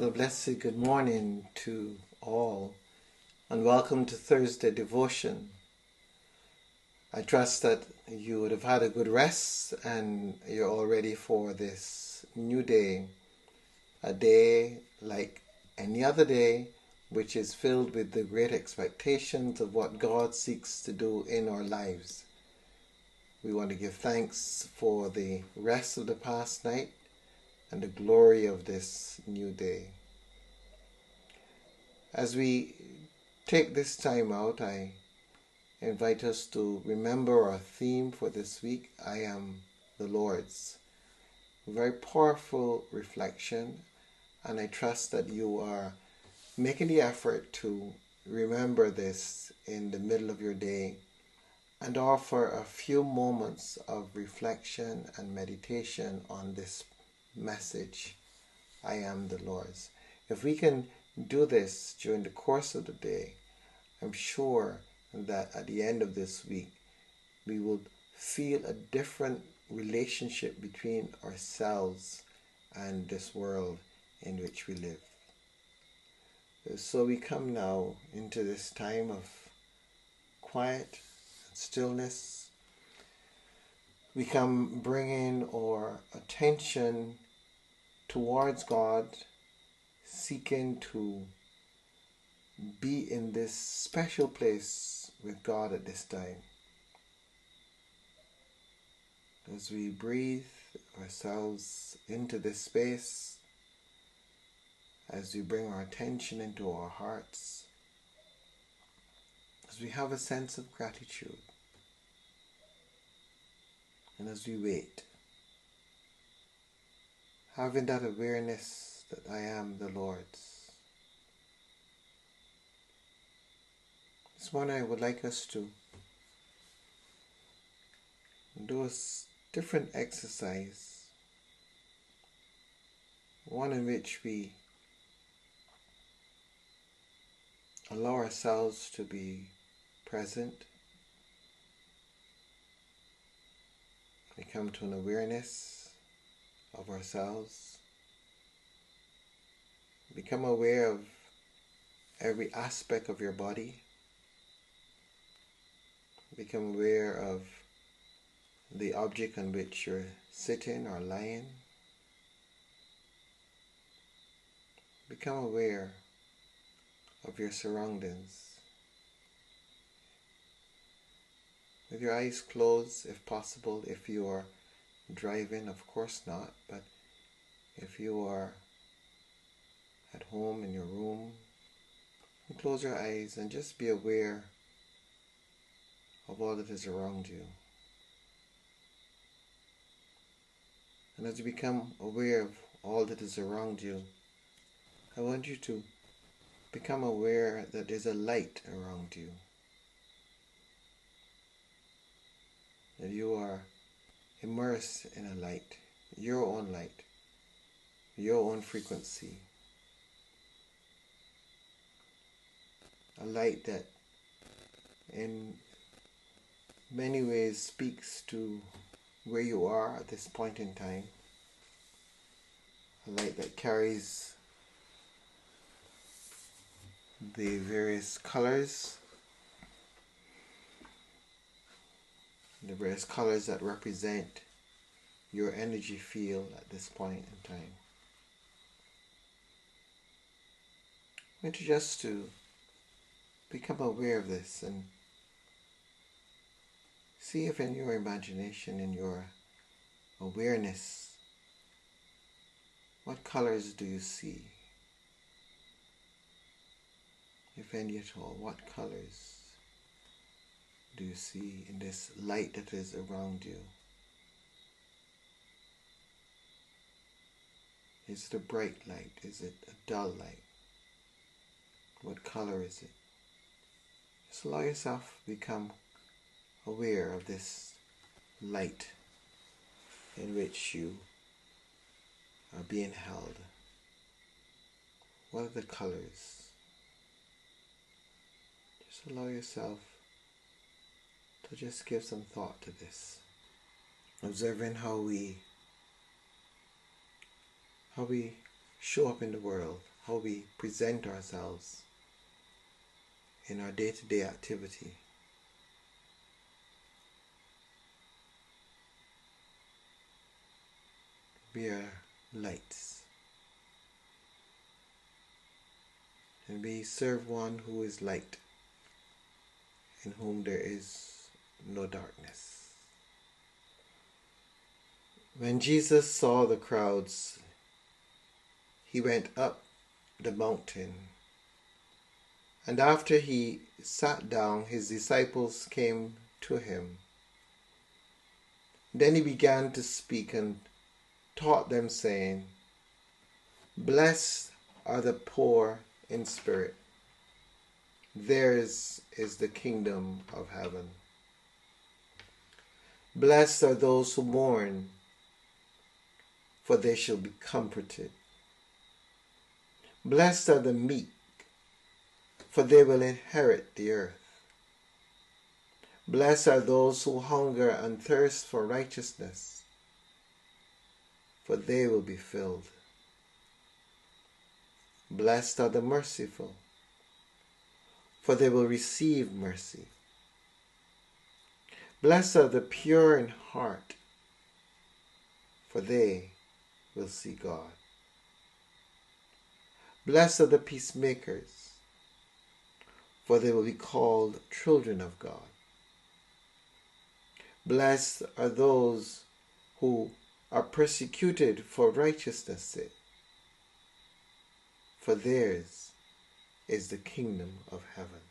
Well, a blessed good morning to all, and welcome to Thursday devotion. I trust that you would have had a good rest and you're all ready for this new day, a day like any other day, which is filled with the great expectations of what God seeks to do in our lives. We want to give thanks for the rest of the past night and the glory of this new day. As we take this time out, I invite us to remember our theme for this week, I am the Lord's. A very powerful reflection, and I trust that you are making the effort to remember this in the middle of your day and offer a few moments of reflection and meditation on this message, I am the Lord's. If we can do this during the course of the day, I'm sure that at the end of this week, we will feel a different relationship between ourselves and this world in which we live. So we come now into this time of quiet and stillness. We come bringing our attention towards God, seeking to be in this special place with God at this time. As we breathe ourselves into this space, as we bring our attention into our hearts, as we have a sense of gratitude, and as we wait, having that awareness that I am the Lord's. This morning I would like us to do a different exercise, one in which we allow ourselves to be present. We come to an awareness of ourselves. Become aware of every aspect of your body. Become aware of the object on which you're sitting or lying. Become aware of your surroundings. With your eyes closed, if possible. If you are driving, of course not, but if you are at home in your room, close your eyes and just be aware of all that is around you. And as you become aware of all that is around you, I want you to become aware that there's a light around you. That you are immersed in a light, your own light, your own frequency. A light that in many ways speaks to where you are at this point in time. A light that carries the various colors, that represent your energy field at this point in time. I want you just to become aware of this and see if in your imagination, in your awareness, what colors do you see? If any at all, what colors do you see in this light that is around you? Is it a bright light? Is it a dull light? What color is it? Just allow yourself to become aware of this light in which you are being held. What are the colors? Just allow yourself to just give some thought to this. Observing how we show up in the world. how we present ourselves in our day-to-day activity. We are lights, and we serve one who is light, in whom there is no darkness. When Jesus saw the crowds, he went up the mountain, and after he sat down, his disciples came to him. Then he began to speak and taught them, saying, "Blessed are the poor in spirit. Theirs is the kingdom of heaven. Blessed are those who mourn, for they shall be comforted. Blessed are the meek, for they will inherit the earth. Blessed are those who hunger and thirst for righteousness, for they will be filled. Blessed are the merciful, for they will receive mercy. Blessed are the pure in heart, for they will see God. Blessed are the peacemakers, for they will be called children of God. Blessed are those who are persecuted for righteousness' sake, for theirs is the kingdom of heaven."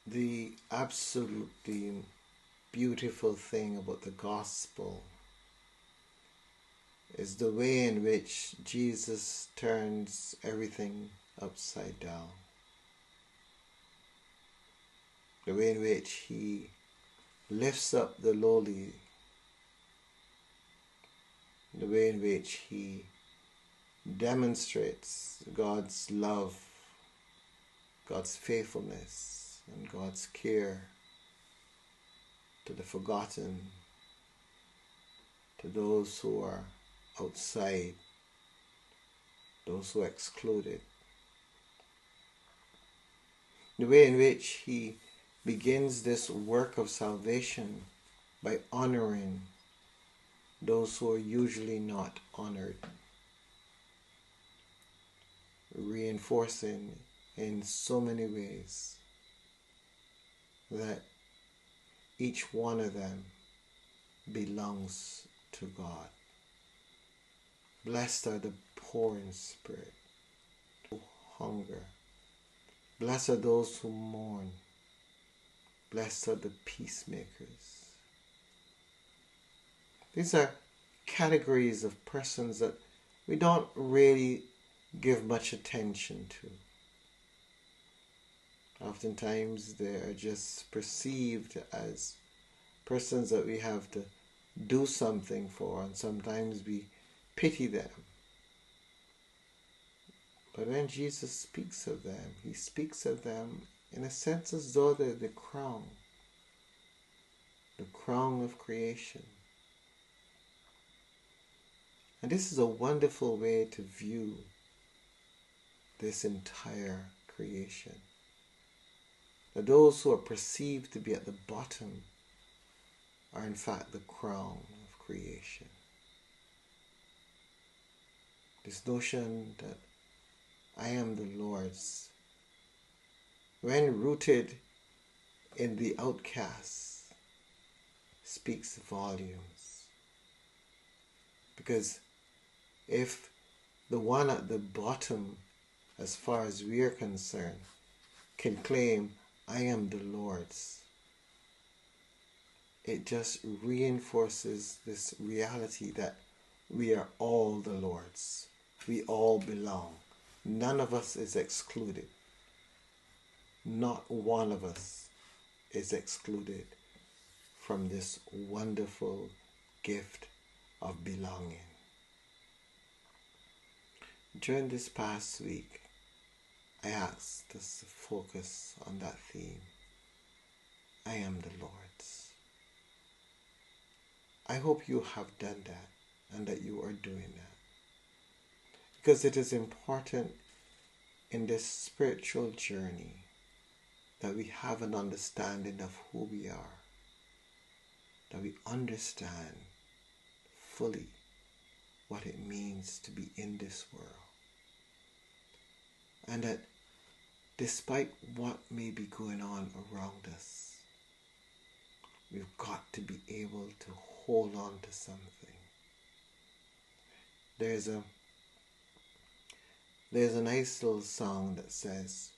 The absolutely beautiful thing about the gospel is the way in which Jesus turns everything upside down. The way in which he lifts up the lowly. The way in which he demonstrates God's love, God's faithfulness, and God's care to the forgotten, to those who are outside, those who are excluded. The way in which he begins this work of salvation by honoring those who are usually not honored, reinforcing in so many ways that each one of them belongs to God. Blessed are the poor in spirit, who hunger. Blessed are those who mourn. Blessed are the peacemakers. These are categories of persons that we don't really give much attention to. Oftentimes they are just perceived as persons that we have to do something for, and sometimes we pity them. But when Jesus speaks of them, he speaks of them in a sense as though they're the crown of creation. And this is a wonderful way to view this entire creation. That those who are perceived to be at the bottom are in fact the crown of creation. This notion that I am the Lord's, when rooted in the outcasts, speaks volumes. Because if the one at the bottom, as far as we are concerned, can claim, I am the Lord's, it just reinforces this reality that we are all the Lord's. We all belong. None of us is excluded. Not one of us is excluded from this wonderful gift of belonging. During this past week, I asked us to focus on that theme. I am the Lord's. I hope you have done that and that you are doing that. Because it is important in this spiritual journey that we have an understanding of who we are. That we understand fully what it means to be in this world. And that despite what may be going on around us, we've got to be able to hold on to something. There's a nice little song that says,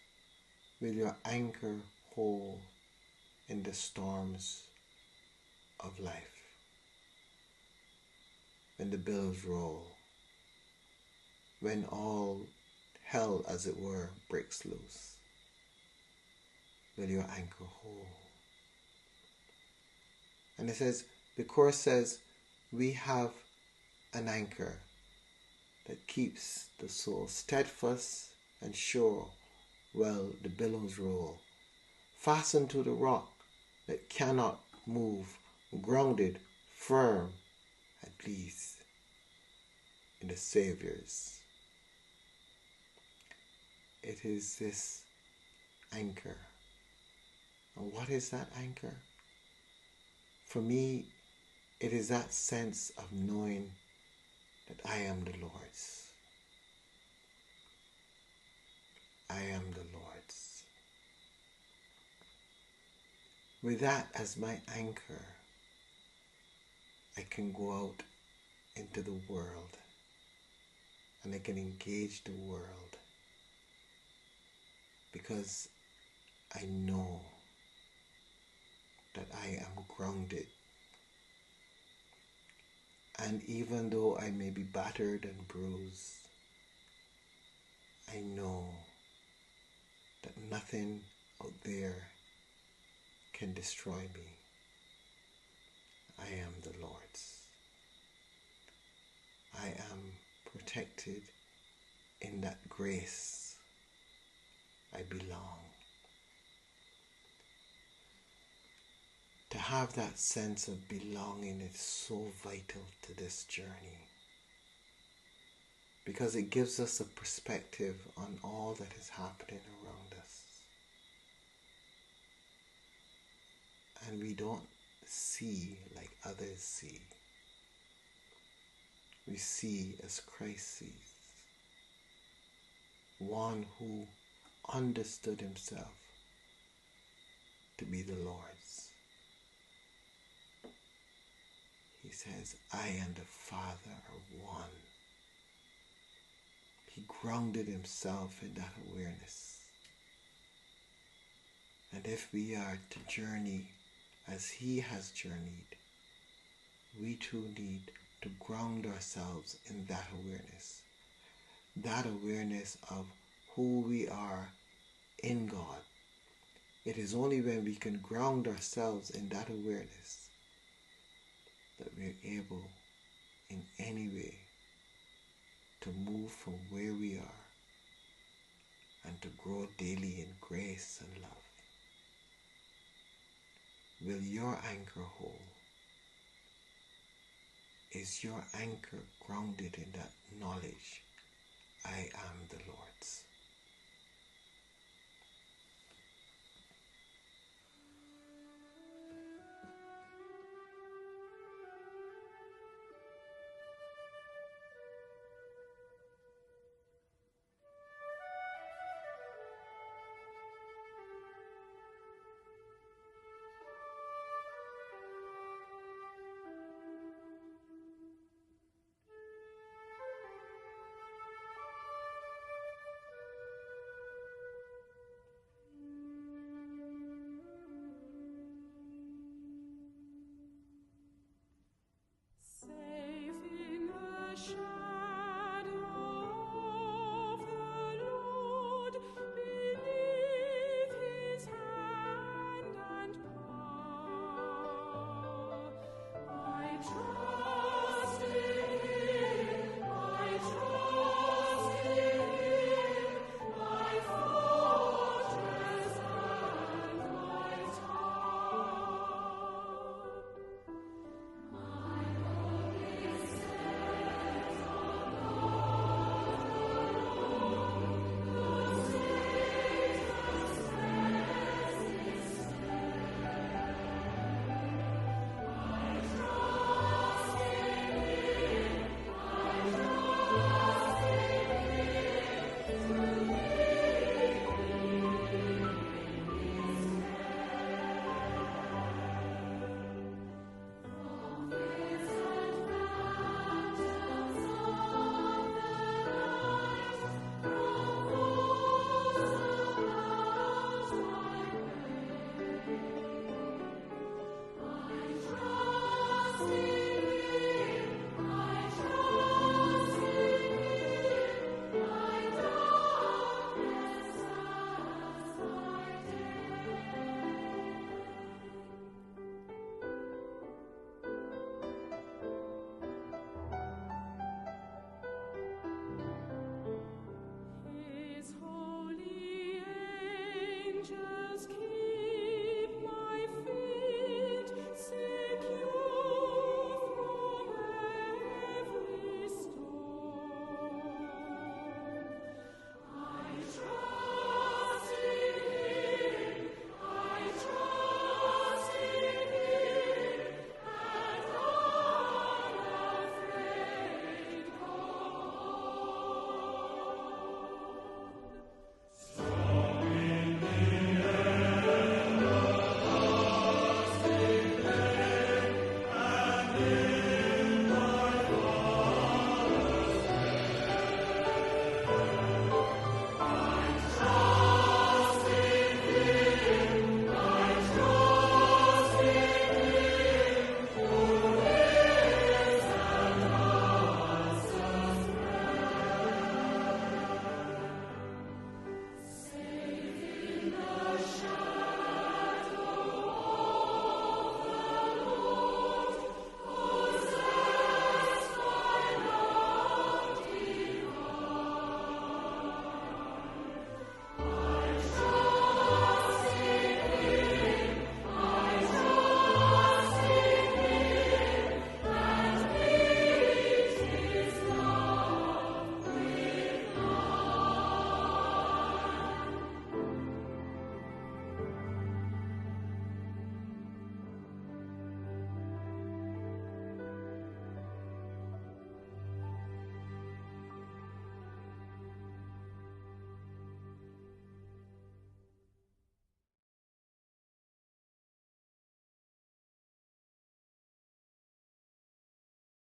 will your anchor hold in the storms of life? When the billows roll, when all hell, as it were, breaks loose, will your anchor hold? And it says, the chorus says, we have an anchor that keeps the soul steadfast and sure while the billows roll, fastened to the rock that cannot move, grounded, firm, at peace in the Savior's. It is this anchor. And what is that anchor? For me, it is that sense of knowing that I am the Lord's. I am the Lord's. With that as my anchor, I can go out into the world and I can engage the world because I know that I am grounded. And even though I may be battered and bruised, I know that nothing out there can destroy me. I am the Lord's. I am protected in that grace. I belong. To have that sense of belonging is so vital to this journey because it gives us a perspective on all that is happening around us. And we don't see like others see. We see as Christ sees. One who understood himself to be the Lord's. He says, I and the Father are one. He grounded himself in that awareness. And if we are to journey as he has journeyed, we too need to ground ourselves in that awareness of who we are in God. It is only when we can ground ourselves in that awareness that we're able in any way to move from where we are and to grow daily in grace and love. Will your anchor hold? Is your anchor grounded in that knowledge? I am the Lord's.